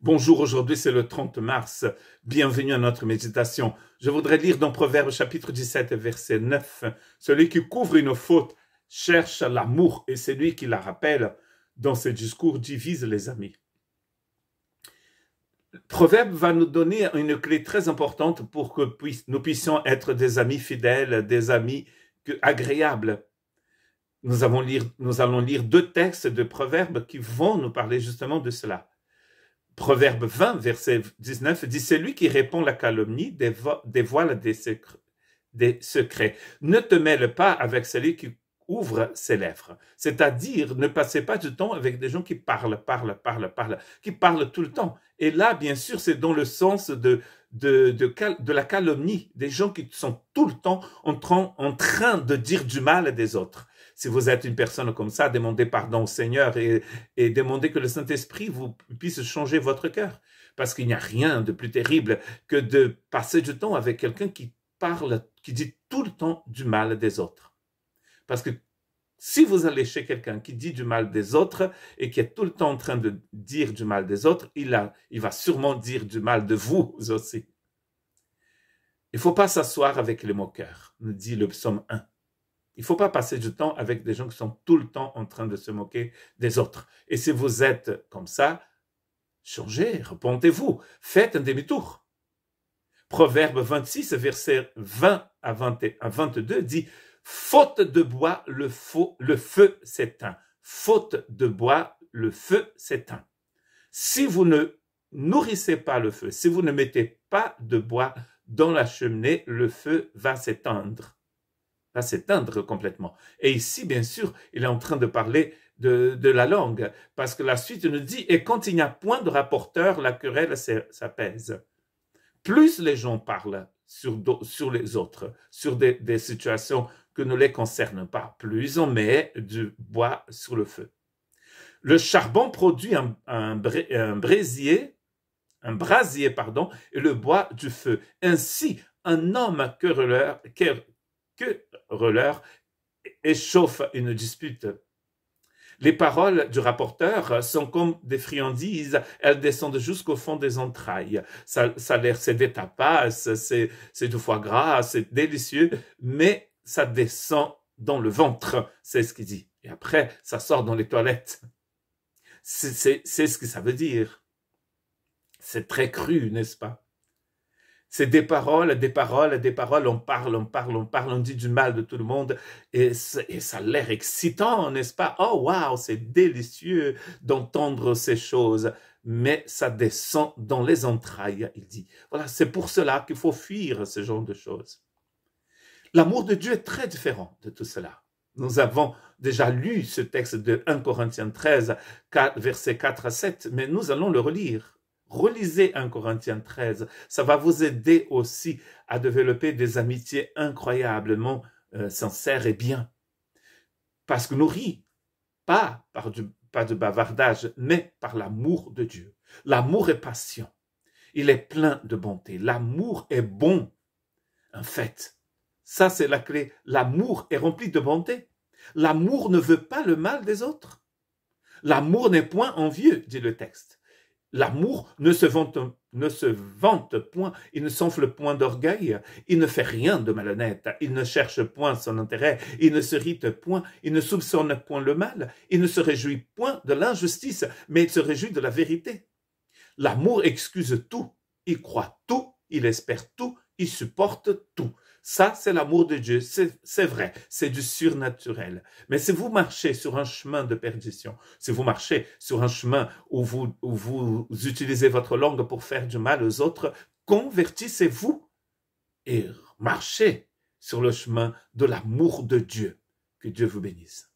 Bonjour, aujourd'hui c'est le 30 mars. Bienvenue à notre méditation. Je voudrais lire dans Proverbes chapitre 17, verset 9. Celui qui couvre une faute cherche l'amour et celui qui la rappelle dans ses discours divise les amis. Proverbe va nous donner une clé très importante pour que nous puissions être des amis fidèles, des amis agréables. Nous allons lire deux textes de Proverbes qui vont nous parler justement de cela. Proverbe 20, verset 19, dit « Celui qui répond la calomnie dévoile des secrets. Ne te mêle pas avec celui qui ouvre ses lèvres. » C'est-à-dire, ne passez pas du temps avec des gens qui parlent, qui parlent tout le temps. Et là, bien sûr, c'est dans le sens de la calomnie, des gens qui sont tout le temps en train de dire du mal des autres. Si vous êtes une personne comme ça, demandez pardon au Seigneur et demandez que le Saint-Esprit puisse changer votre cœur. Parce qu'il n'y a rien de plus terrible que de passer du temps avec quelqu'un qui parle, qui dit tout le temps du mal des autres. Parce que si vous allez chez quelqu'un qui dit du mal des autres et qui est tout le temps en train de dire du mal des autres, il va sûrement dire du mal de vous aussi. Il ne faut pas s'asseoir avec les moqueurs, nous dit le psaume 1. Il ne faut pas passer du temps avec des gens qui sont tout le temps en train de se moquer des autres. Et si vous êtes comme ça, changez, repentez-vous, faites un demi-tour. Proverbe 26, verset 20 à 22 dit « Faute de bois, le feu s'éteint. Faute de bois, le feu s'éteint. » Si vous ne nourrissez pas le feu, si vous ne mettez pas de bois dans la cheminée, le feu va s'éteindre. Va s'éteindre complètement. Et ici, bien sûr, il est en train de parler de la langue, parce que la suite nous dit « Et quand il n'y a point de rapporteur, la querelle s'apaise. » Plus les gens parlent sur les autres, sur des situations que ne les concernent pas, plus on met du bois sur le feu. Le charbon produit un brasier, et le bois du feu. Ainsi, un homme querelleur échauffe une dispute. Les paroles du rapporteur sont comme des friandises, elles descendent jusqu'au fond des entrailles. Ça a l'air, c'est des tapas, c'est du foie gras, c'est délicieux, mais ça descend dans le ventre, c'est ce qu'il dit. Et après, ça sort dans les toilettes. C'est ce que ça veut dire. C'est très cru, n'est-ce pas? C'est des paroles, on parle, on dit du mal de tout le monde et ça a l'air excitant, n'est-ce pas? Oh waouh, c'est délicieux d'entendre ces choses, mais ça descend dans les entrailles, il dit. Voilà, c'est pour cela qu'il faut fuir ce genre de choses. L'amour de Dieu est très différent de tout cela. Nous avons déjà lu ce texte de 1 Corinthiens 13, versets 4 à 7, mais nous allons le relire. Relisez 1 Corinthiens 13, ça va vous aider aussi à développer des amitiés incroyablement sincères et bien. Parce que nourris, pas de bavardage, mais par l'amour de Dieu. L'amour est patient, il est plein de bonté, l'amour est bon, en fait. Ça, c'est la clé. L'amour est rempli de bonté. L'amour ne veut pas le mal des autres. L'amour n'est point envieux, dit le texte. L'amour ne se vante point, il ne s'enfle point d'orgueil, il ne fait rien de malhonnête, il ne cherche point son intérêt, il ne s'irrite point, il ne soupçonne point le mal, il ne se réjouit point de l'injustice, mais il se réjouit de la vérité. L'amour excuse tout, il croit tout, il espère tout, il supporte tout. Ça, c'est l'amour de Dieu, c'est vrai, c'est du surnaturel. Mais si vous marchez sur un chemin de perdition, si vous marchez sur un chemin où vous utilisez votre langue pour faire du mal aux autres, convertissez-vous et marchez sur le chemin de l'amour de Dieu. Que Dieu vous bénisse.